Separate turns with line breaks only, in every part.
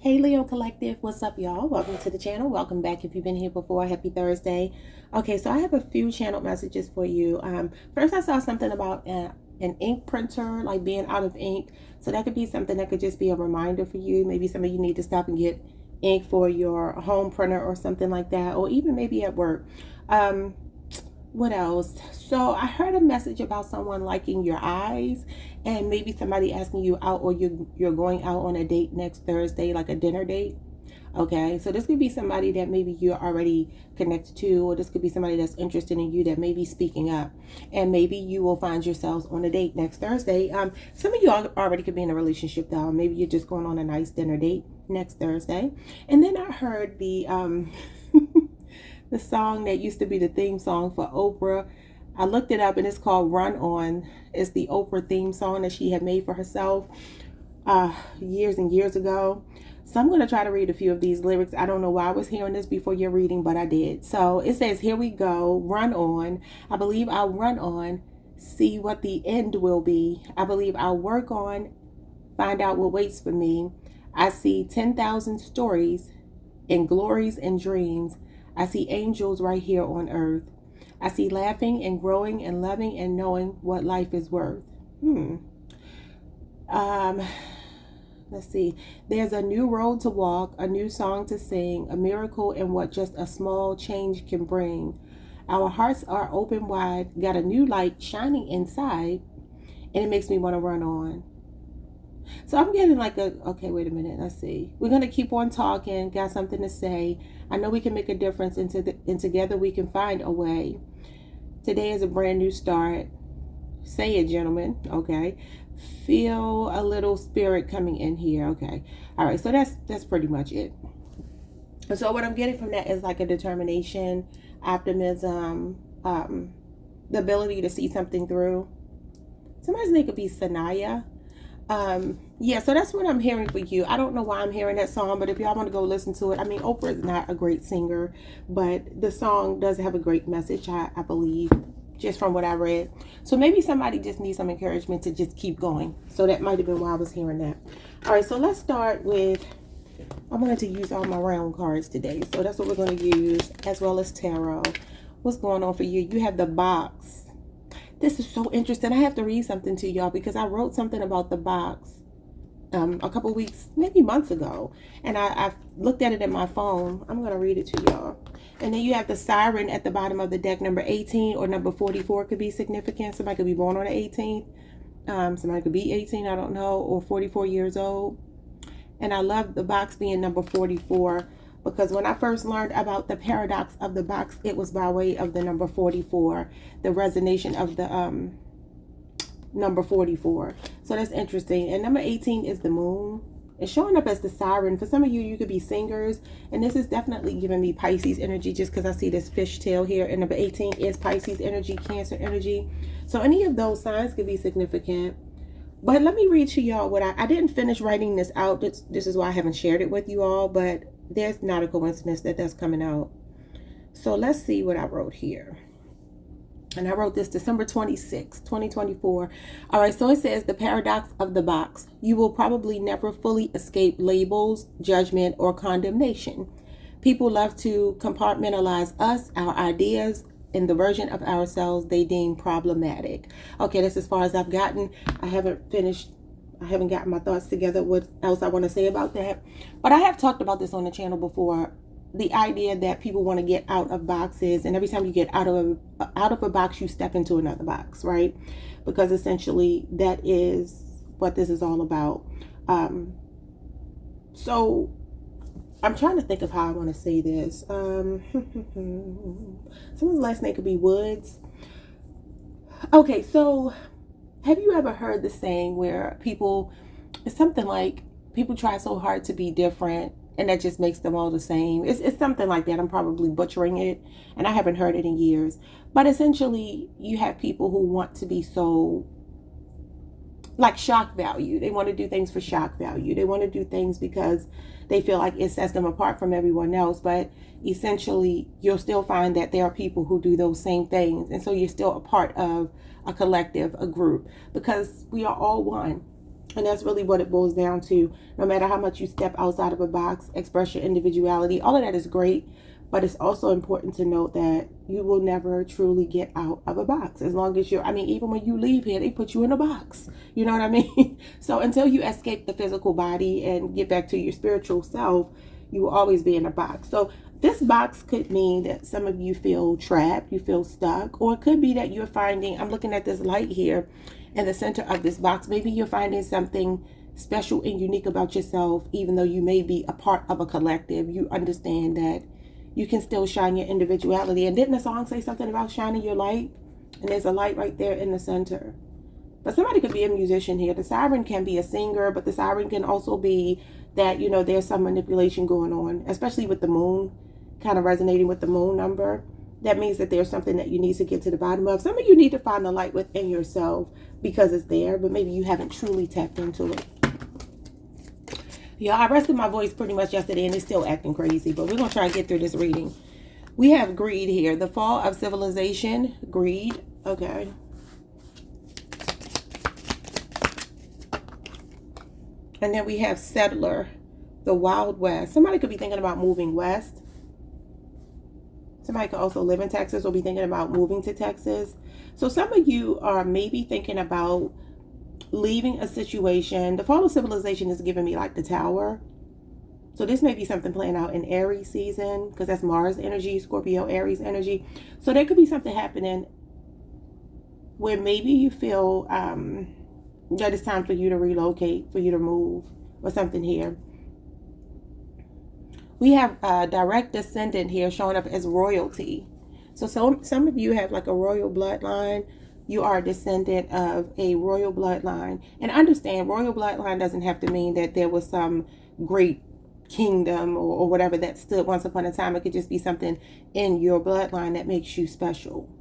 Hey Leo Collective, what's up y'all? Welcome to the channel. Welcome back if you've been here before. Happy Thursday. Okay, so I have a few channel messages for you. First I saw something about an ink printer, like being out of ink. So that could be something that could just be a reminder for you. Maybe some of you need to stop and get ink for your home printer or something like that, or even maybe at work. What else? So I heard a message about someone liking your eyes, and maybe somebody asking you out, or you're going out on a date next Thursday, like a dinner date. Okay, so this could be somebody that maybe you're already connected to, or this could be somebody that's interested in you that may be speaking up, and maybe you will find yourselves on a date next Thursday. Some of you already could be in a relationship though. Maybe you're just going on a nice dinner date next Thursday. And then I heard the the song that used to be the theme song for Oprah. I looked it up and it's called Run On. It's the Oprah theme song that she had made for herself years and years ago. So I'm going to try to read a few of these lyrics. I don't know why I was hearing this before your reading, but I did. So it says, here we go, run on. I believe I'll run on, see what the end will be. I believe I'll work on, find out what waits for me. I see 10,000 stories and glories and dreams. I see angels right here on earth. I see laughing and growing and loving and knowing what life is worth. Let's see. There's a new road to walk, a new song to sing, a miracle in what just a small change can bring. Our hearts are open wide, got a new light shining inside, and it makes me want to run on. So I'm getting like okay, wait a minute, let's see. We're going to keep on talking, got something to say. I know we can make a difference, and together we can find a way. Today is a brand new start. Say it, gentlemen, okay? Feel a little spirit coming in here, okay? All right, so that's pretty much it. So what I'm getting from that is like a determination, optimism, the ability to see something through. Sometimes they could be Sanaya. Yeah, so that's what I'm hearing for you. I don't know why I'm hearing that song, but if y'all want to go listen to it, I mean, Oprah is not a great singer, but the song does have a great message, I believe, just from what I read. So maybe somebody just needs some encouragement to just keep going. So that might have been why I was hearing that. All right, so let's start with, I wanted to use all my round cards today. So that's what we're going to use, as well as tarot. What's going on for you? You have the box. This is so interesting. I have to read something to y'all because I wrote something about the box a couple weeks, maybe months ago. And I looked at it in my phone. I'm going to read it to y'all. And then you have the siren at the bottom of the deck. Number 18 or number 44 could be significant. Somebody could be born on the 18th. Somebody could be 18, I don't know, or 44 years old. And I love the box being number 44. Because when I first learned about the paradox of the box, it was by way of the number 44, the resonation of the number 44. So that's interesting. And number 18 is the moon. It's showing up as the siren. For some of you, you could be singers. And this is definitely giving me Pisces energy just because I see this fishtail here. And number 18 is Pisces energy, Cancer energy. So any of those signs could be significant. But let me read to y'all what I didn't finish writing this out. This is why I haven't shared it with you all. But there's not a coincidence that that's coming out. So let's see what I wrote here. And I wrote this December 26, 2024. All right, so it says the paradox of the box. You will probably never fully escape labels, judgment, or condemnation. People love to compartmentalize us, our ideas, and the version of ourselves they deem problematic. Okay, that's as far as I've gotten. I haven't finished. I haven't gotten my thoughts together. What else I want to say about that? But I have talked about this on the channel before. The idea that people want to get out of boxes, and every time you get out of a box, you step into another box, right? Because essentially that is what this is all about. So I'm trying to think of how I want to say this. Someone's last name could be Woods. Okay, so have you ever heard the saying where it's something like people try so hard to be different and that just makes them all the same? It's something like that. I'm probably butchering it and I haven't heard it in years. But essentially, you have people who want to be so like shock value. They want to do things for shock value. They want to do things because they feel like it sets them apart from everyone else. But essentially, you'll still find that there are people who do those same things. And so you're still a part of a collective, a group, because we are all one. And that's really what it boils down to. No matter how much you step outside of a box, express your individuality, all of that is great. But it's also important to note that you will never truly get out of a box. As long as I mean, even when you leave here, they put you in a box. You know what I mean? So until you escape the physical body and get back to your spiritual self, you will always be in a box. So this box could mean that some of you feel trapped, you feel stuck, or it could be that you're finding, I'm looking at this light here in the center of this box. Maybe you're finding something special and unique about yourself, even though you may be a part of a collective. You understand that you can still shine your individuality. And didn't the song say something about shining your light? And there's a light right there in the center. But somebody could be a musician here. The siren can be a singer, but the siren can also be that, you know, there's some manipulation going on, especially with the moon, kind of resonating with the moon number. That means that there's something that you need to get to the bottom of. Some of you need to find the light within yourself because it's there, but maybe you haven't truly tapped into it. Yeah, I rested my voice pretty much yesterday and it's still acting crazy, but we're going to try to get through this reading. We have greed here. The fall of civilization, greed. Okay. And then we have settler, the Wild West. Somebody could be thinking about moving west. Somebody could also live in Texas or be thinking about moving to Texas. So some of you are maybe thinking about leaving a situation. The fall of civilization is giving me like the Tower. So this may be something playing out in Aries season, because that's Mars energy, Scorpio, Aries energy. So there could be something happening where maybe you feel that it's time for you to relocate, for you to move, or something here. We have a direct descendant here showing up as royalty. So some of you have like a royal bloodline. You are a descendant of a royal bloodline. And understand, royal bloodline doesn't have to mean that there was some great kingdom or whatever that stood once upon a time. It could just be something in your bloodline that makes you special.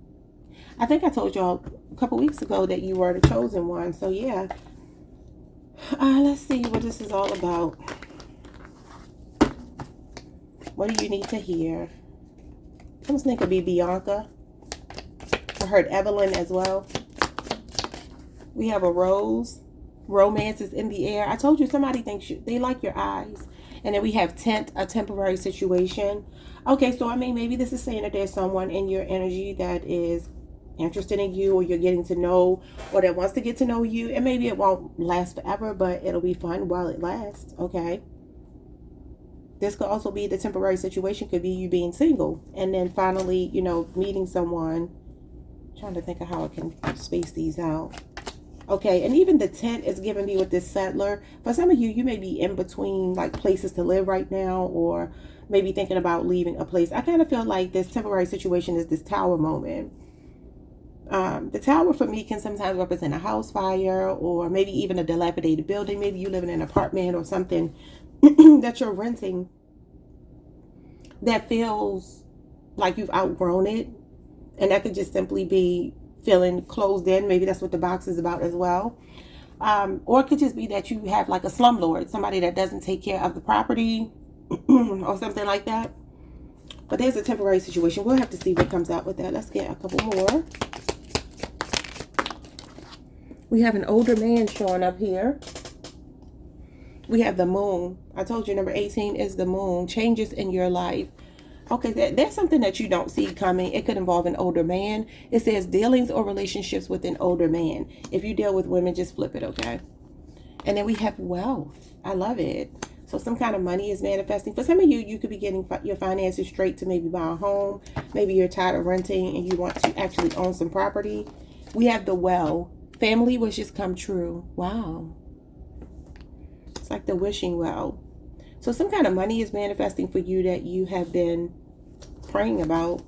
I think I told y'all a couple weeks ago that you were the chosen one. So yeah. Let's see what this is all about. What do you need to hear? I was thinking it could be Bianca. I heard Evelyn as well. We have a rose. Romance is in the air. I told you somebody thinks they like your eyes. And then we have tent, a temporary situation. Okay, so I mean, maybe this is saying that there's someone in your energy that is interested in you, or you're getting to know, or that wants to get to know you. And maybe it won't last forever, but it'll be fun while it lasts. Okay. This could also be the temporary situation, could be you being single. And then finally, you know, meeting someone. I'm trying to think of how I can space these out. Okay, and even the tent is giving me with this settler. For some of you, you may be in between like places to live right now, or maybe thinking about leaving a place. I kind of feel like this temporary situation is this Tower moment. The Tower for me can sometimes represent a house fire, or maybe even a dilapidated building. Maybe you live in an apartment or something that you're renting that feels like you've outgrown it. And that could just simply be feeling closed in. Maybe that's what the box is about as well. Or it could just be that you have like a slumlord, somebody that doesn't take care of the property or something like that. But there's a temporary situation. We'll have to see what comes out with that. Let's get a couple more. We have an older man showing up here. We have the moon. I told you number 18 is the moon. Changes in your life. Okay, there's something that you don't see coming. It could involve an older man. It says dealings or relationships with an older man. If you deal with women, just flip it, okay? And then we have wealth. I love it. So some kind of money is manifesting. For some of you, you could be getting your finances straight to maybe buy a home. Maybe you're tired of renting and you want to actually own some property. We have the well. Family wishes come true. Wow. It's like the wishing well. So some kind of money is manifesting for you that you have been praying about.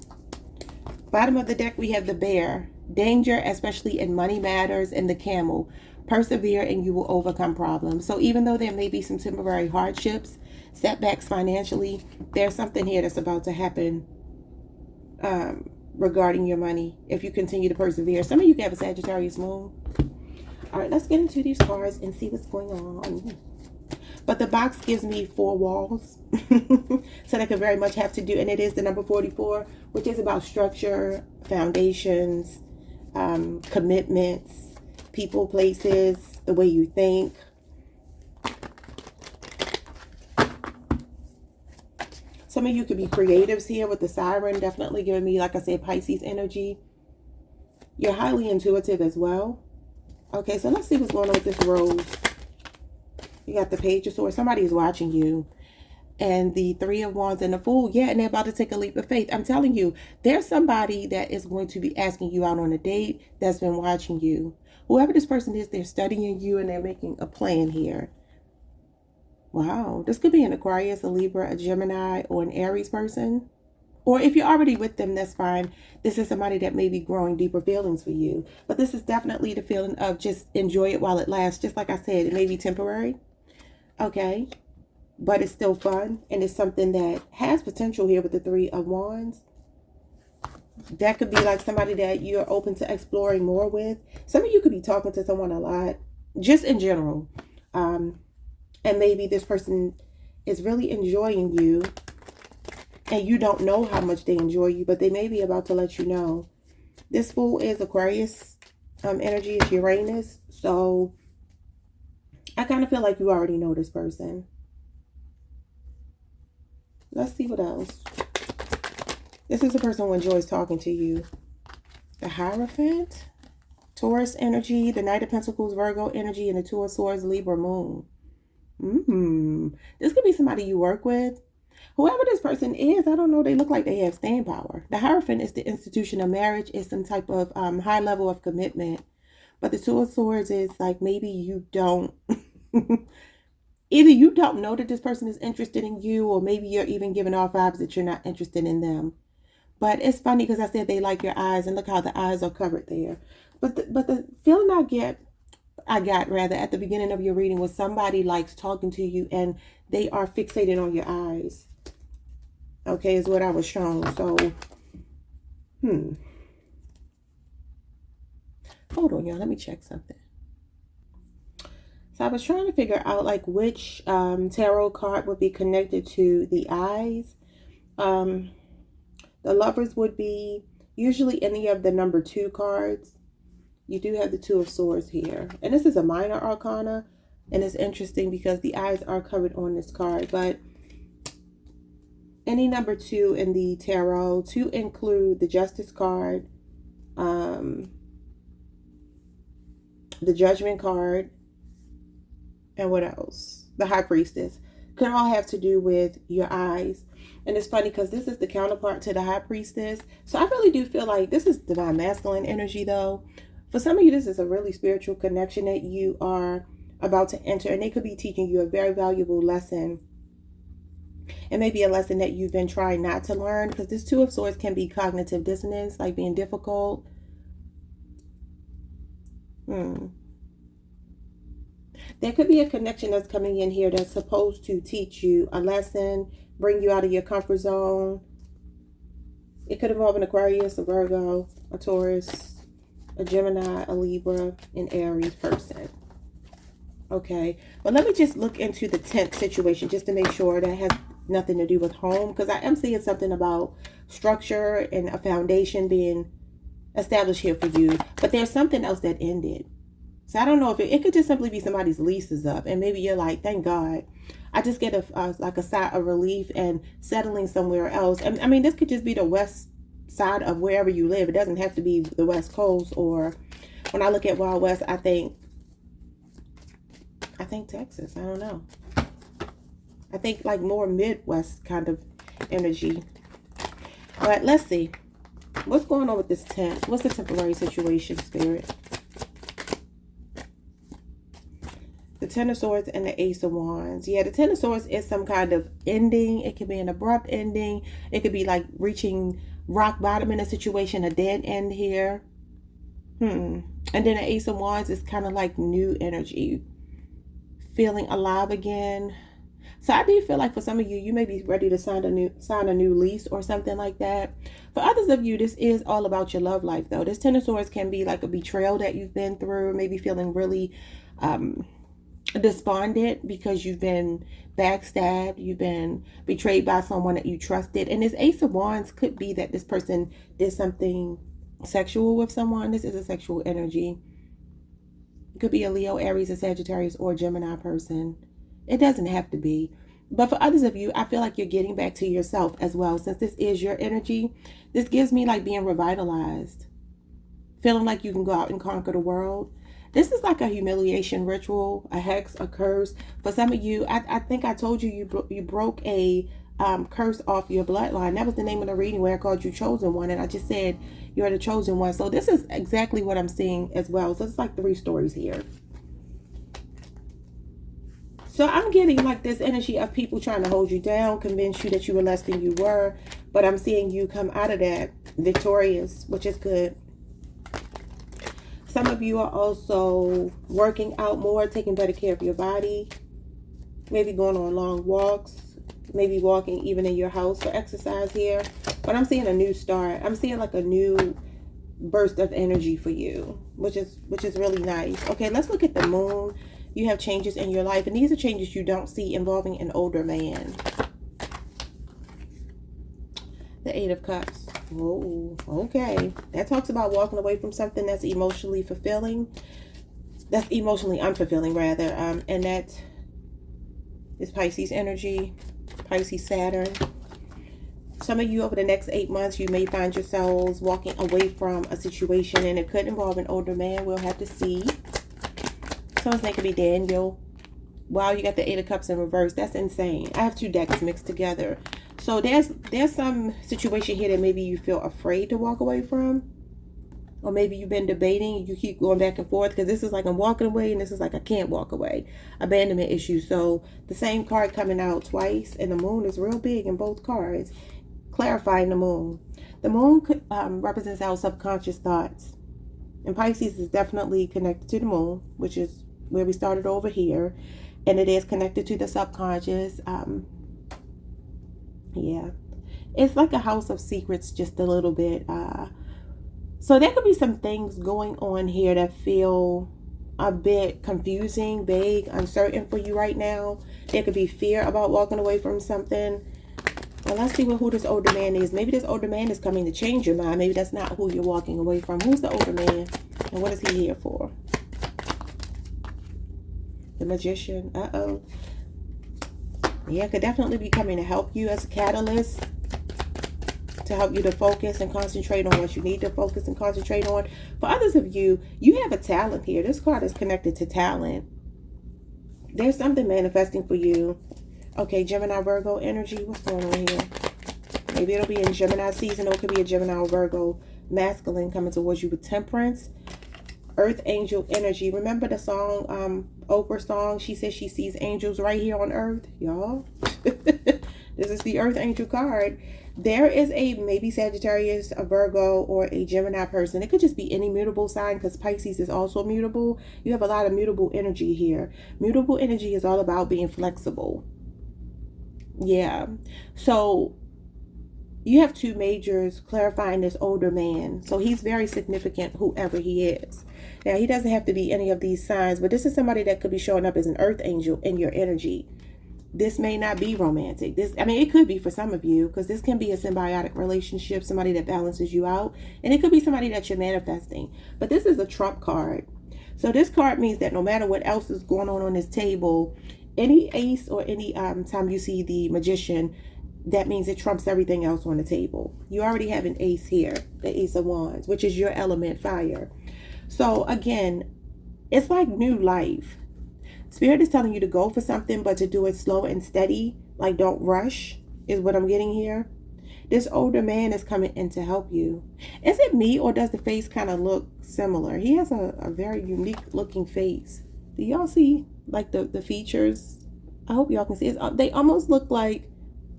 Bottom of the deck, we have the bear. Danger, especially in money matters, and the camel. Persevere and you will overcome problems. So even though there may be some temporary hardships, setbacks financially, there's something here that's about to happen regarding your money if you continue to persevere. Some of you can have a Sagittarius moon. All right, let's get into these cards and see what's going on. But the box gives me 4 walls. So that could very much have to do, and it is the number 44, which is about structure, foundations, commitments, people, places, the way you think. Some of you could be creatives here with the siren, definitely giving me, like I said, Pisces energy. You're highly intuitive as well. Okay, so let's see what's going on with this rose. You got the Page of Swords. Somebody is watching you. And the Three of Wands and the Fool. Yeah, and they're about to take a leap of faith. I'm telling you, there's somebody that is going to be asking you out on a date that's been watching you. Whoever this person is, they're studying you and they're making a plan here. Wow. This could be an Aquarius, a Libra, a Gemini, or an Aries person. Or if you're already with them, that's fine. This is somebody that may be growing deeper feelings for you. But this is definitely the feeling of just enjoy it while it lasts. Just like I said, it may be temporary. Okay. But it's still fun. And it's something that has potential here with the Three of Wands. That could be like somebody that you're open to exploring more with. Some of you could be talking to someone a lot. Just in general. And maybe this person is really enjoying you. And you don't know how much they enjoy you, but they may be about to let you know. This Fool is Aquarius energy, is Uranus. So I kind of feel like you already know this person. Let's see what else. This is a person who enjoys talking to you. The Hierophant, Taurus energy, the Knight of Pentacles, Virgo energy, and the Two of Swords, Libra moon. This could be somebody you work with. Whoever this person is, I don't know, they look like they have staying power. The Hierophant is the institution of marriage, is some type of high level of commitment. But the Two of Swords is like maybe you don't, either you don't know that this person is interested in you, or maybe you're even giving off vibes that you're not interested in them. But it's funny because I said they like your eyes, and look how the eyes are covered there. But the feeling I got at the beginning of your reading was somebody likes talking to you and they are fixated on your eyes. Okay, is what I was shown. So, hold on, y'all. Let me check something. So I was trying to figure out like which tarot card would be connected to the eyes. The Lovers would be usually any of the number 2 cards. You do have the Two of Swords here. And this is a minor arcana. And it's interesting because the eyes are covered on this card. But any number 2 in the tarot, to include the Justice card, the Judgment card, and what else? The High Priestess, could all have to do with your eyes. And it's funny because this is the counterpart to the High Priestess. So I really do feel like this is divine masculine energy though. For some of you, this is a really spiritual connection that you are about to enter. And they could be teaching you a very valuable lesson. It may be a lesson that you've been trying not to learn, because this Two of Swords can be cognitive dissonance, like being difficult. There could be a connection that's coming in here that's supposed to teach you a lesson, bring you out of your comfort zone. It could involve an Aquarius, a Virgo, a Taurus, a Gemini, a Libra, an Aries person. Okay, but let me just look into the 10th situation just to make sure that has nothing to do with home, because I am seeing something about structure and a foundation being established here for you, but there's something else that ended. So I don't know if it could just simply be somebody's lease is up, and maybe you're like, thank God. I just get like a sigh of relief and settling somewhere else. And I mean, this could just be the west side of wherever you live. It doesn't have to be the West Coast, or when I look at Wild West, I think Texas. I don't know. I think like more Midwest kind of energy. But let's see. What's going on with this tent? What's the temporary situation, Spirit? The Ten of Swords and the Ace of Wands. Yeah, the Ten of Swords is some kind of ending. It could be an abrupt ending. It could be like reaching rock bottom in a situation, a dead end here. And then the Ace of Wands is kind of like new energy. Feeling alive again. So I do feel like for some of you, you may be ready to sign a new lease or something like that. For others of you, this is all about your love life though. This Ten of Swords can be like a betrayal that you've been through, maybe feeling really despondent because you've been backstabbed, you've been betrayed by someone that you trusted. And this Ace of Wands could be that this person did something sexual with someone. This is a sexual energy. It could be a Leo, Aries, a Sagittarius, or a Gemini person. It doesn't have to be. But for others of you, I feel like you're getting back to yourself as well. Since this is your energy, this gives me like being revitalized, feeling like you can go out and conquer the world. This is like a humiliation ritual, a hex, a curse. For some of you, I think I told you you broke a curse off your bloodline. That was the name of the reading where I called you chosen one, and I just said you're the chosen one. So this is exactly what I'm seeing as well. So it's like 3 stories here. So I'm getting like this energy of people trying to hold you down, convince you that you were less than you were. But I'm seeing you come out of that victorious, which is good. Some of you are also working out more, taking better care of your body. Maybe going on long walks. Maybe walking even in your house for exercise here. But I'm seeing a new start. I'm seeing like a new burst of energy for you, which is really nice. Okay, let's look at the moon. You have changes in your life, and these are changes you don't see involving an older man. The 8 of Cups. Oh, okay. That talks about walking away from something that's emotionally fulfilling. That's emotionally unfulfilling, rather. And that is Pisces energy. Pisces Saturn. Some of you over the next 8 months, you may find yourselves walking away from a situation, and it could involve an older man. We'll have to see. Someone's name could be Daniel. Wow, you got the 8 of Cups in reverse. That's insane. I have 2 decks mixed together. So there's some situation here that maybe you feel afraid to walk away from. Or maybe you've been debating. You keep going back and forth. Because this is like I'm walking away. And this is like I can't walk away. Abandonment issue. So the same card coming out twice. And the moon is real big in both cards. Clarifying the moon. The moon represents our subconscious thoughts. And Pisces is definitely connected to the moon. Which is where we started over here. And it is connected to the subconscious. Yeah, it's like a house of secrets, just a little bit. So there could be some things going on here that feel a bit confusing, vague, uncertain for you right now. There could be fear about walking away from something. Well, let's see who this older man is. Maybe this older man is coming to change your mind. Maybe that's not who you're walking away from. Who's the older man, and what is he here for? The Magician. Uh-oh. Yeah, could definitely be coming to help you as a catalyst, to help you to focus and concentrate on what you need to focus and concentrate on. For others of you, you have a talent here. This card is connected to talent. There's something manifesting for you. Okay, Gemini, Virgo energy. What's going on here? Maybe it'll be in Gemini season, or it could be a Gemini or Virgo masculine coming towards you with temperance. Earth angel energy. Remember the song, Oprah song? She says she sees angels right here on earth, y'all. This is the Earth angel card. There is a maybe Sagittarius, a Virgo, or a Gemini person. It could just be any mutable sign, because Pisces is also mutable. You have a lot of mutable energy here. Mutable energy is all about being flexible. Yeah. So you have 2 majors clarifying this older man. So he's very significant, whoever he is. Now, he doesn't have to be any of these signs, but this is somebody that could be showing up as an earth angel in your energy. This may not be romantic. It could be for some of you, because this can be a symbiotic relationship, somebody that balances you out. And it could be somebody that you're manifesting. But this is a trump card. So this card means that no matter what else is going on this table, any ace or any time you see the Magician, that means it trumps everything else on the table. You already have an ace here, the Ace of Wands, which is your element, fire. So again, it's like new life. Spirit is telling you to go for something, but to do it slow and steady. Like, don't rush, is what I'm getting here. This older man is coming in to help you. Is it me, or does the face kind of look similar? He has a very unique looking face. Do y'all see like the features? I hope y'all can see it. They almost look like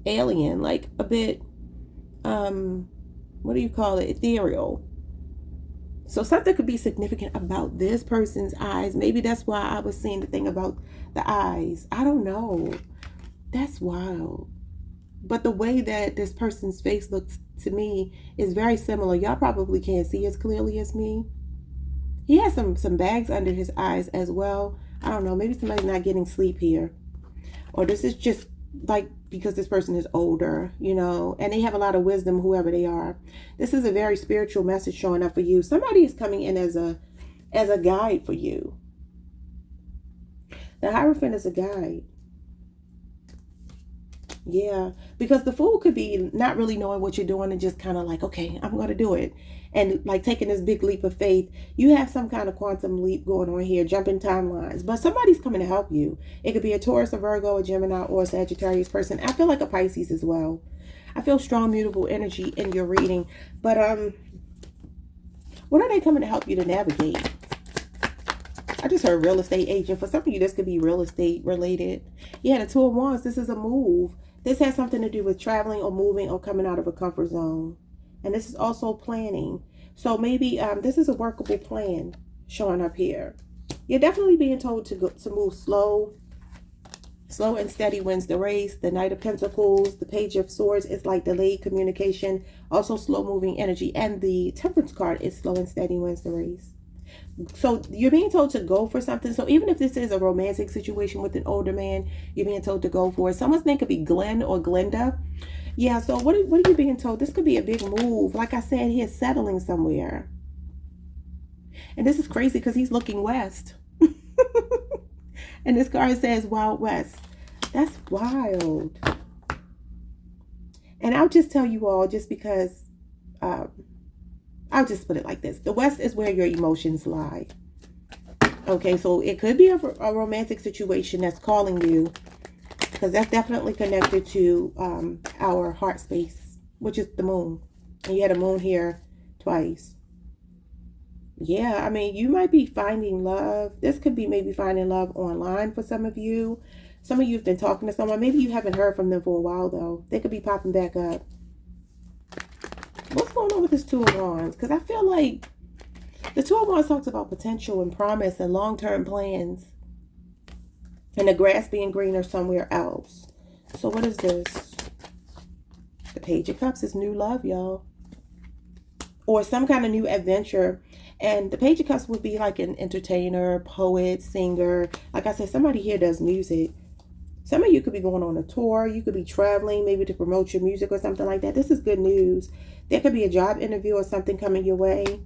alien, like a bit, what do you call it? Ethereal. So something could be significant about this person's eyes. Maybe that's why I was seeing the thing about the eyes. I don't know. That's wild. But the way that this person's face looks to me is very similar. Y'all probably can't see as clearly as me. He has some bags under his eyes as well. I don't know. Maybe somebody's not getting sleep here. Or this is just like because this person is older, and they have a lot of wisdom, whoever they are. This is a very spiritual message showing up for you. Somebody is coming in as a guide for you. The Hierophant is a guide. Yeah, because the fool could be not really knowing what you're doing and just kind of like, okay, I'm going to do it. And like taking this big leap of faith. You have some kind of quantum leap going on here, jumping timelines. But somebody's coming to help you. It could be a Taurus, a Virgo, a Gemini, or a Sagittarius person. I feel like a Pisces as well. I feel strong, mutable energy in your reading. But what are they coming to help you to navigate? I just heard real estate agent. For some of you, this could be real estate related. Yeah, the Two of Wands, this is a move. This has something to do with traveling or moving or coming out of a comfort zone. And this is also planning. So maybe this is a workable plan showing up here. You're definitely being told to move slow. Slow and steady wins the race. The Knight of Pentacles, the Page of Swords is like delayed communication. Also slow moving energy. And the Temperance card is slow and steady wins the race. So you're being told to go for something. So even if this is a romantic situation with an older man, you're being told to go for it. Someone's name could be Glenn or Glenda. Yeah, so what are you being told? This could be a big move. Like I said, he is settling somewhere. And this is crazy because he's looking west. And this card says Wild West. That's wild. And I'll just tell you all, just because I'll just put it like this. The West is where your emotions lie. Okay, so it could be a romantic situation that's calling you, because that's definitely connected to our heart space, which is the moon. And you had a moon here twice. Yeah, I mean, you might be finding love. This could be maybe finding love online for some of you. Some of you have been talking to someone. Maybe you haven't heard from them for a while, though. They could be popping back up. What's going on with this Two of Wands? Because I feel like the Two of Wands talks about potential and promise and long-term plans. And the grass being greener somewhere else. So what is this? The Page of Cups is new love, y'all. Or some kind of new adventure. And the Page of Cups would be like an entertainer, poet, singer. Like I said, somebody here does music. Some of you could be going on a tour. You could be traveling, maybe to promote your music or something like that. This is good news. There could be a job interview or something coming your way.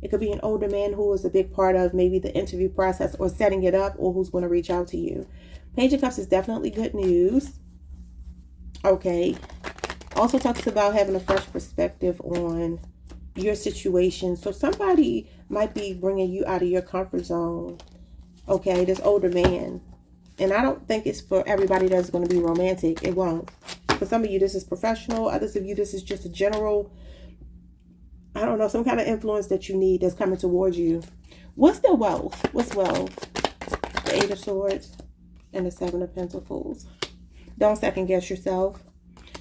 It could be an older man who is a big part of maybe the interview process or setting it up, or who's going to reach out to you. Page of Cups is definitely good news. Okay. Also talks about having a fresh perspective on your situation. So somebody might be bringing you out of your comfort zone. Okay, this older man. And I don't think it's for everybody that's going to be romantic. It won't. For some of you, this is professional. Others of you, this is just a general, I don't know, some kind of influence that you need that's coming towards you. What's their wealth? What's wealth? The Eight of Swords and the Seven of Pentacles. Don't second guess yourself.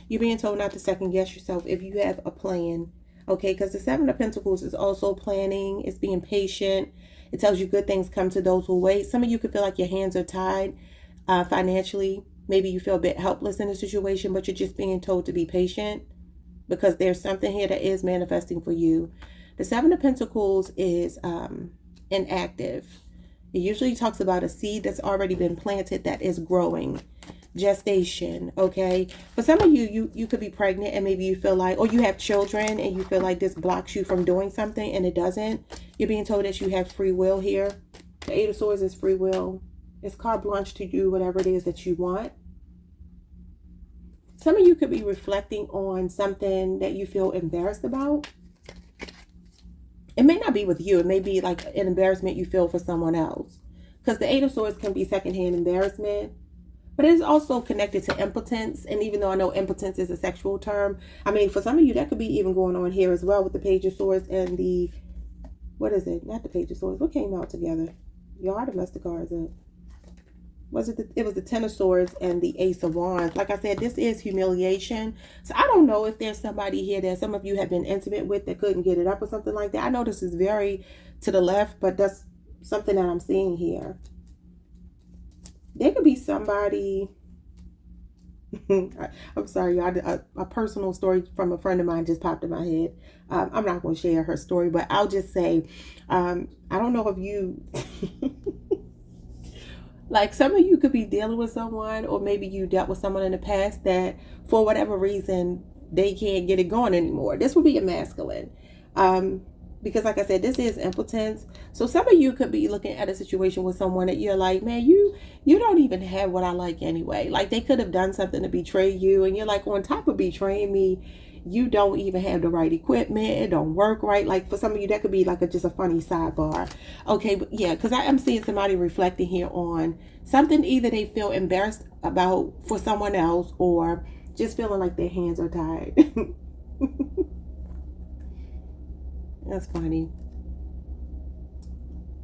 You're being told not to second guess yourself if you have a plan. Okay, because the Seven of Pentacles is also planning. It's being patient. It tells you good things come to those who wait. Some of you could feel like your hands are tied financially. Maybe you feel a bit helpless in a situation, but you're just being told to be patient because there's something here that is manifesting for you. The Seven of Pentacles is inactive. It usually talks about a seed that's already been planted that is growing. Gestation, okay? For some of you, you could be pregnant and maybe you feel like, or you have children and you feel like this blocks you from doing something and it doesn't. You're being told that you have free will here. The Eight of Swords is free will. It's carte blanche to do whatever it is that you want. Some of you could be reflecting on something that you feel embarrassed about. It may not be with you. It may be like an embarrassment you feel for someone else. Because the Eight of Swords can be secondhand embarrassment. But it is also connected to impotence. And even though I know impotence is a sexual term, I mean, for some of you, that could be even going on here as well with the Page of Swords and the, what is it? Not the Page of Swords. What came out together? Y'all, I messed the cards up. Was it? It was the Ten of Swords and the Ace of Wands. Like I said, this is humiliation. So I don't know if there's somebody here that some of you have been intimate with that couldn't get it up or something like that. I know this is very to the left, but that's something that I'm seeing here. There could be somebody, I'm sorry, y'all, a personal story from a friend of mine just popped in my head. I'm not going to share her story, but I'll just say, I don't know if you, like some of you could be dealing with someone, or maybe you dealt with someone in the past that for whatever reason, they can't get it going anymore. This would be a masculine. Because like I said, this is impotence. So some of you could be looking at a situation with someone that you're like, man, you don't even have what I like anyway. Like they could have done something to betray you, and you're like, on top of betraying me, you don't even have the right equipment. It don't work right. Like for some of you, that could be like just a funny sidebar. Okay, but yeah, because I am seeing somebody reflecting here on something either they feel embarrassed about for someone else, or just feeling like their hands are tied. That's funny.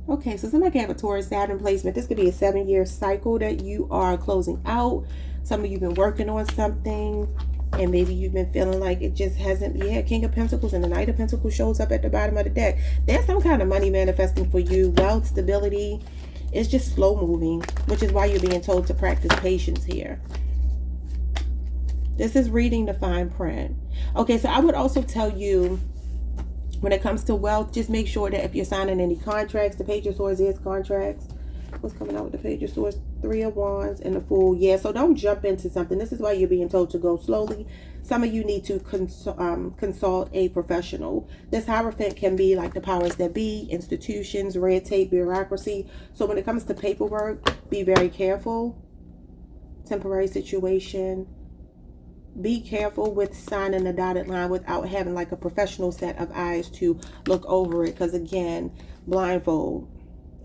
Okay, so somebody can have a Taurus Saturn placement. This could be a 7-year cycle that you are closing out. Some of you have been working on something, and maybe you've been feeling like it just hasn't. Yeah, King of Pentacles and the Knight of Pentacles shows up at the bottom of the deck. There's some kind of money manifesting for you. Wealth, stability. It's just slow moving, which is why you're being told to practice patience here. This is reading the fine print. Okay, so I would also tell you, when it comes to wealth, just make sure that if you're signing any contracts, the Page of Swords is contracts. What's coming out with the Page of Swords? 3 of Wands and the Fool. Yeah, so don't jump into something. This is why you're being told to go slowly. Some of you need to consult a professional. This Hierophant can be like the powers that be, institutions, red tape, bureaucracy. So when it comes to paperwork, be very careful. Temporary situation. Be careful with signing a dotted line without having like a professional set of eyes to look over it. Because again, blindfold.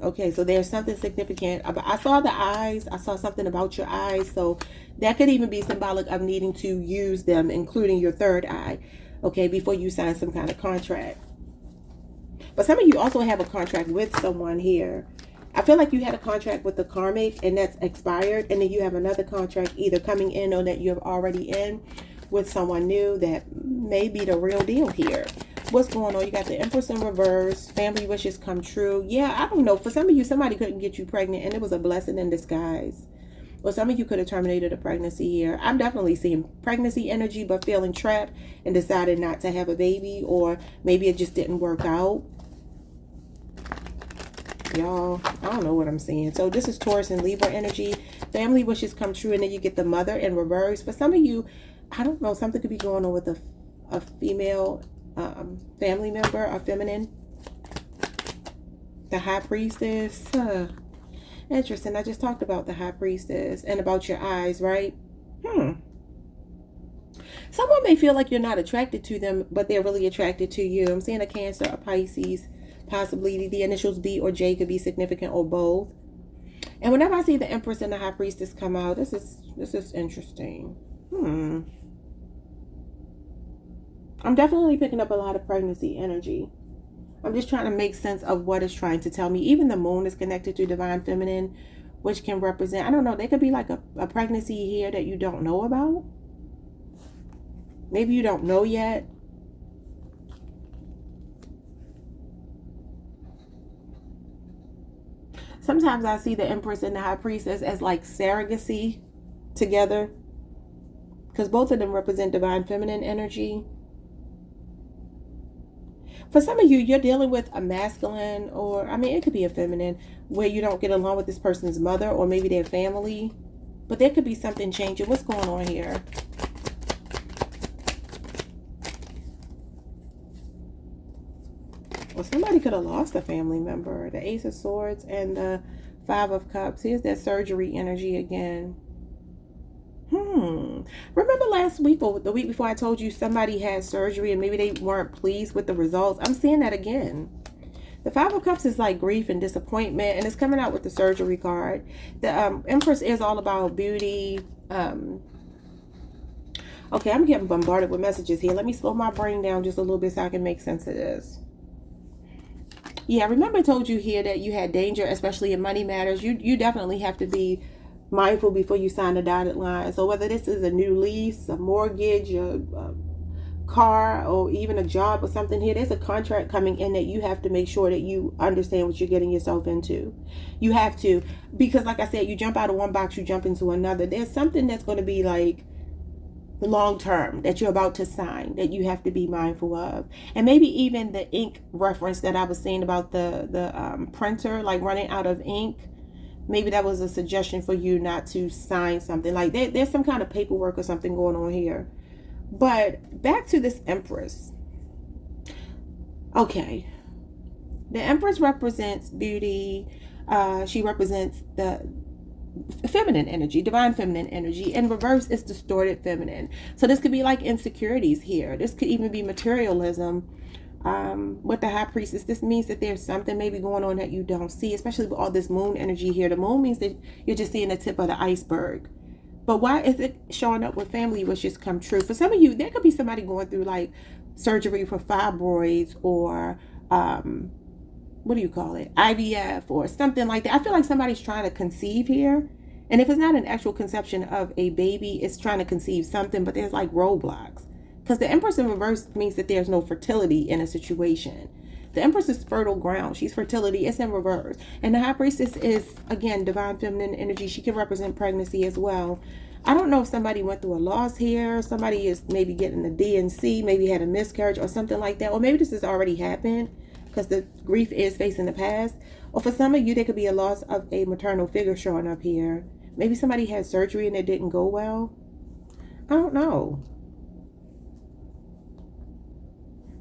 Okay, so there's something significant. I saw the eyes. I saw something about your eyes. So that could even be symbolic of needing to use them, including your third eye. Okay, before you sign some kind of contract. But some of you also have a contract with someone here. I feel like you had a contract with the karmic and that's expired, and then you have another contract either coming in or that you're already in with someone new that may be the real deal here. What's going on? You got the Empress in reverse. Family wishes come true. Yeah, I don't know. For some of you, somebody couldn't get you pregnant and it was a blessing in disguise. Or some of you could have terminated a pregnancy here. I'm definitely seeing pregnancy energy, but feeling trapped and decided not to have a baby, or maybe it just didn't work out. Y'all, I don't know what I'm saying. So this is Taurus and Libra energy. Family wishes come true, and then you get the Mother in reverse. For some of you, I don't know, something could be going on with a female family member, a feminine. The High Priestess. Interesting. I just talked about the High Priestess and about your eyes, right? Someone may feel like you're not attracted to them, but they're really attracted to you. I'm seeing a Cancer, a Pisces. Possibly the initials B or J could be significant, or both. And whenever I see the Empress and the High Priestess come out, this is interesting. I'm definitely picking up a lot of pregnancy energy. I'm just trying to make sense of what it's trying to tell me. Even the Moon is connected to Divine Feminine, which can represent, I don't know, there could be like a pregnancy here that you don't know about. Maybe you don't know yet. Sometimes I see the Empress and the High Priestess as like surrogacy together, because both of them represent Divine Feminine energy. For some of you, you're dealing with a masculine, or I mean, it could be a feminine, where you don't get along with this person's mother or maybe their family. But there could be something changing. What's going on here? Well, somebody could have lost a family member. The Ace of Swords and the Five of Cups. Here's that surgery energy again. Remember last week or the week before I told you somebody had surgery and maybe they weren't pleased with the results? I'm seeing that again. The Five of Cups is like grief and disappointment, and it's coming out with the surgery card. The Empress is all about beauty. Okay, I'm getting bombarded with messages here. Let me slow my brain down just a little bit so I can make sense of this. Yeah, remember I told you here that you had danger, especially in money matters. You definitely have to be mindful before you sign a dotted line. So whether this is a new lease, a mortgage, a car, or even a job or something here, there's a contract coming in that you have to make sure that you understand what you're getting yourself into. You have to, because like I said, you jump out of one box, you jump into another. There's something that's going to be like long term that you're about to sign that you have to be mindful of. And maybe even the ink reference that I was saying about the printer like running out of ink, maybe that was a suggestion for you not to sign something. Like there's some kind of paperwork or something going on here. But back to this Empress. Okay, The Empress represents beauty. She represents the feminine energy, divine feminine energy. In reverse, it's distorted feminine. So this could be like insecurities here. This could even be materialism. With the High Priestess, this means that there's something maybe going on that you don't see, especially with all this moon energy here. The moon means that you're just seeing the tip of the iceberg. But why is it showing up with family wishes come true? For some of you, there could be somebody going through like surgery for fibroids or what do you call it? IVF or something like that. I feel like somebody's trying to conceive here. And if it's not an actual conception of a baby, it's trying to conceive something, but there's like roadblocks. Because the Empress in reverse means that there's no fertility in a situation. The Empress is fertile ground. She's fertility. It's in reverse. And the High Priestess is, again, divine feminine energy. She can represent pregnancy as well. I don't know if somebody went through a loss here. Somebody is maybe getting a D&C, maybe had a miscarriage or something like that. Or maybe this has already happened because the grief is facing the past. Or for some of you, there could be a loss of a maternal figure showing up here. Maybe somebody had surgery and it didn't go well. I don't know.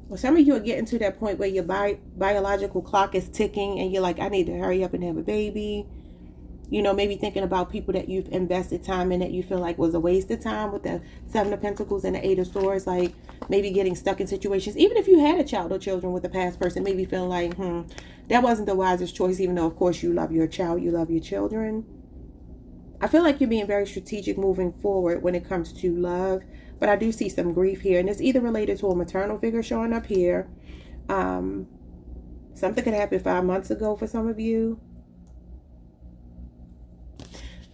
Well, some of you are getting to that point where your biological clock is ticking and you're like, I need to hurry up and have a baby. You know, maybe thinking about people that you've invested time in that you feel like was a waste of time with the Seven of Pentacles and the Eight of Swords. Like maybe getting stuck in situations. Even if you had a child or children with a past person, maybe feeling like, that wasn't the wisest choice, even though, of course, you love your child, you love your children. I feel like you're being very strategic moving forward when it comes to love. But I do see some grief here. And it's either related to a maternal figure showing up here. Something could happen 5 months ago for some of you.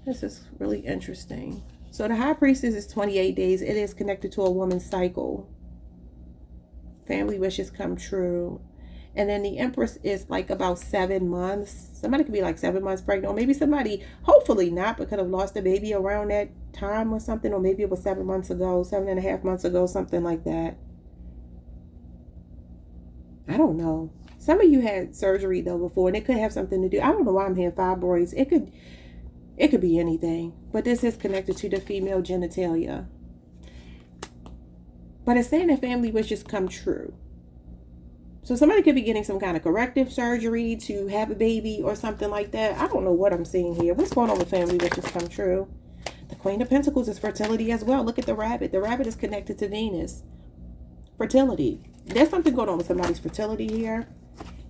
This is really interesting. So the High Priestess is 28 days. It is connected to a woman's cycle. Family wishes come true. And then the Empress is like about 7 months. Somebody could be like 7 months pregnant. Or maybe somebody, hopefully not, but could have lost a baby around that time or something. Or maybe it was 7 months ago, 7.5 months ago, something like that. I don't know. Some of you had surgery though before, and it could have something to do. I don't know why I'm hearing fibroids. It could be anything. But this is connected to the female genitalia. But it's saying that family wishes come true. So somebody could be getting some kind of corrective surgery to have a baby or something like that. I don't know what I'm seeing here. What's going on with family wishes come true? The Queen of Pentacles is fertility as well. Look at the rabbit. The rabbit is connected to Venus. Fertility. There's something going on with somebody's fertility here.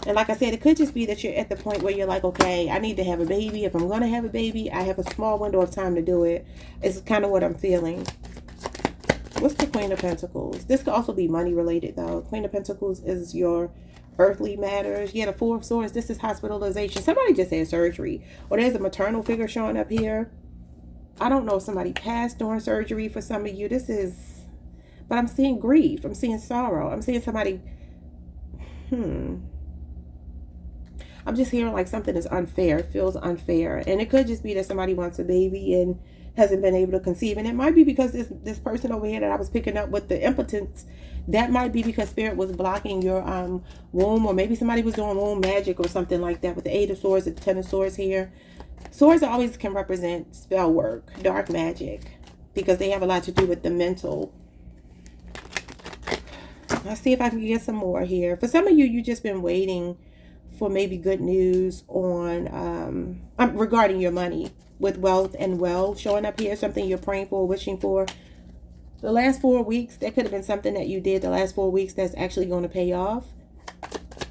And like I said, it could just be that you're at the point where you're like, okay, I need to have a baby. If I'm going to have a baby, I have a small window of time to do it. It's kind of what I'm feeling. What's the Queen of Pentacles? This could also be money related though. Queen of Pentacles is your earthly matters. Yeah, the Four of Swords. This is hospitalization. Somebody just had surgery. Or there's a maternal figure showing up here. I don't know if somebody passed during surgery for some of you. This is... But I'm seeing grief. I'm seeing sorrow. I'm seeing somebody... I'm just hearing like something is unfair. It feels unfair. And it could just be that somebody wants a baby and hasn't been able to conceive. And it might be because this person over here that I was picking up with the impotence, that might be because spirit was blocking your womb, or maybe somebody was doing womb magic or something like that with the Eight of Swords and the Ten of Swords here. Swords always can represent spell work, dark magic, because they have a lot to do with the mental. Let's see if I can get some more here. For some of you, you've just been waiting for maybe good news on regarding your money, with wealth and wealth showing up here, something you're praying for, wishing for. The last 4 weeks, there could have been something that you did the last 4 weeks that's actually going to pay off.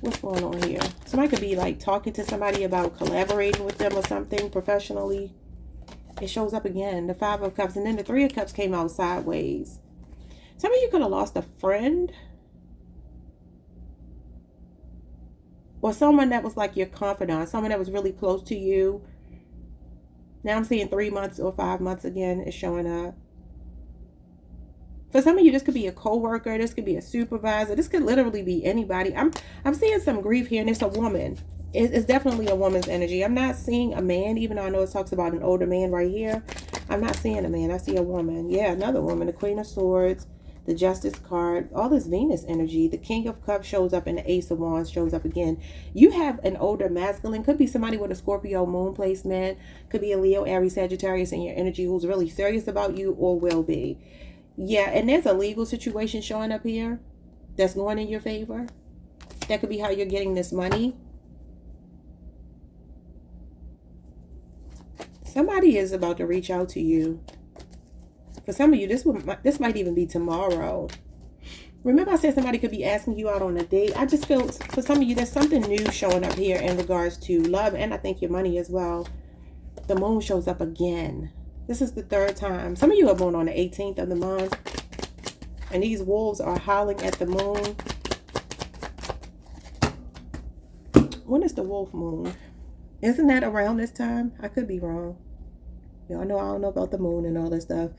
What's going on here? Somebody could be like talking to somebody about collaborating with them or something professionally. It shows up again, the Five of Cups, and then the Three of Cups came out sideways. Some of you could have lost a friend. Or someone that was like your confidant, someone that was really close to you. Now I'm seeing 3 months or 5 months again is showing up. For some of you, this could be a co-worker. This could be a supervisor. This could literally be anybody. I'm seeing some grief here, and it's a woman. It's definitely a woman's energy. I'm not seeing a man, even though I know it talks about an older man right here. I'm not seeing a man. I see a woman. Yeah, another woman. The Queen of Swords, the Justice card, all this Venus energy. The King of Cups shows up and the Ace of Wands shows up again. You have an older masculine. Could be somebody with a Scorpio moon placement. Could be a Leo, Aries, Sagittarius in your energy who's really serious about you or will be. Yeah, and there's a legal situation showing up here that's going in your favor. That could be how you're getting this money. Somebody is about to reach out to you. For some of you, this might even be tomorrow. Remember I said somebody could be asking you out on a date? I just feel for some of you, there's something new showing up here in regards to love, and I think your money as well. The moon shows up again. This is the third time. Some of you are born on the 18th of the month, and these wolves are howling at the moon. When is the wolf moon? Isn't that around this time? I could be wrong. Y'all know I don't know about the moon and all that stuff.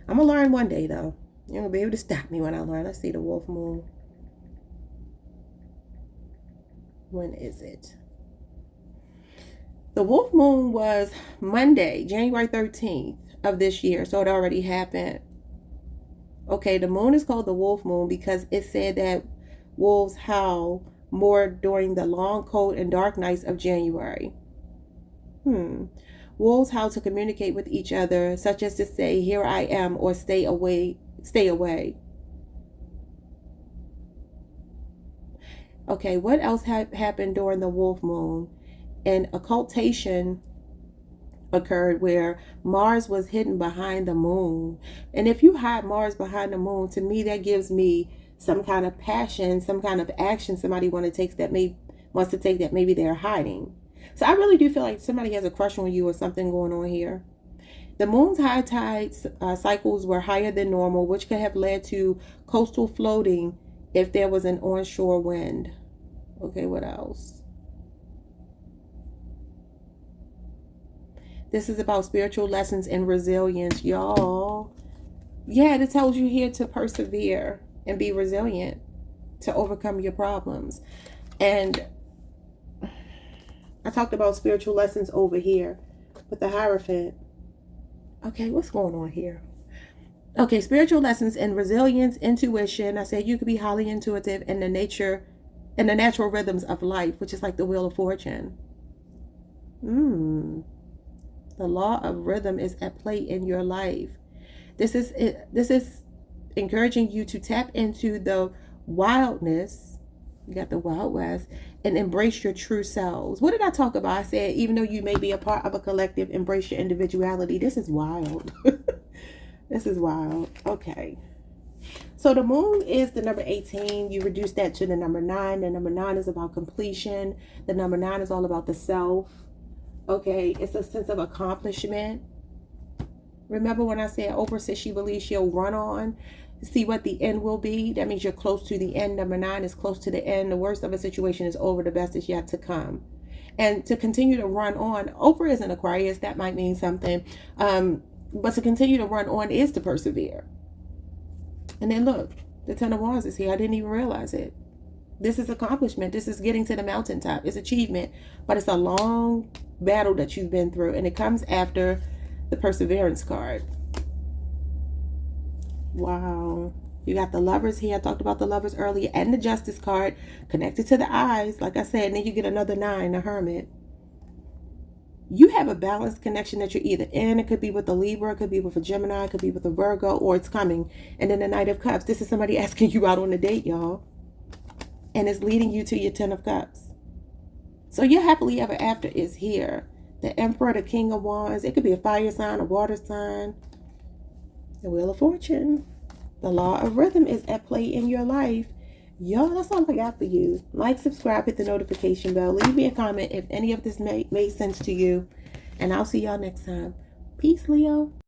I'm going to learn one day, though. You're going to be able to stop me when I learn. Let's see the wolf moon. When is it? The wolf moon was Monday, January 13th of this year. So it already happened. Okay, the moon is called the wolf moon because it said that wolves howl more during the long, cold, and dark nights of January. Wolves howl to communicate with each other, such as to say, "Here I am," or "Stay away, stay away." Okay, what else happened during the wolf moon? An occultation occurred where Mars was hidden behind the moon. And if you hide Mars behind the moon, to me, that gives me some kind of passion, some kind of action somebody wants to take that maybe they're hiding. So I really do feel like somebody has a crush on you or something going on here. The moon's high tide cycles were higher than normal, which could have led to coastal floating if there was an onshore wind. Okay, what else? This is about spiritual lessons and resilience, y'all. Yeah, it tells you here to persevere and be resilient to overcome your problems. And I talked about spiritual lessons over here with the Hierophant. Okay, what's going on here? Okay, spiritual lessons and resilience, intuition. I said you could be highly intuitive in the natural rhythms of life, which is like the Wheel of Fortune. The law of rhythm is at play in your life. This is encouraging you to tap into the wildness. You got the Wild West, and embrace your true selves. What did I talk about? I said, even though you may be a part of a collective, embrace your individuality. This is wild. This is wild. Okay. So the moon is the number 18. You reduce that to the number 9. The number 9 is about completion. The number 9 is all about the self. Okay. It's a sense of accomplishment. Remember when I said Oprah said she believes she'll run on, see what the end will be? That means you're close to the end. Number 9 is close to the end. The worst of a situation is over. The best is yet to come. And to continue to run on, Oprah is an Aquarius. That might mean something. But to continue to run on is to persevere. And then look, the Ten of Wands is here. I didn't even realize it. This is accomplishment. This is getting to the mountaintop. It's achievement. But it's a long battle that you've been through. And it comes after the Perseverance card. Wow. You got the Lovers here. I talked about the Lovers earlier. And the Justice card connected to the eyes. Like I said. And then you get another 9, the Hermit. You have a balanced connection that you're either in. It could be with a Libra. It could be with a Gemini. It could be with a Virgo. Or it's coming. And then the Knight of Cups. This is somebody asking you out on a date, y'all. And it's leading you to your 10 of Cups. So your happily ever after is here. The Emperor, the King of Wands. It could be a fire sign, a water sign. The Wheel of Fortune. The law of rhythm is at play in your life. Y'all, that's all I got for you. Like, subscribe, hit the notification bell. Leave me a comment if any of this made sense to you. And I'll see y'all next time. Peace, Leo.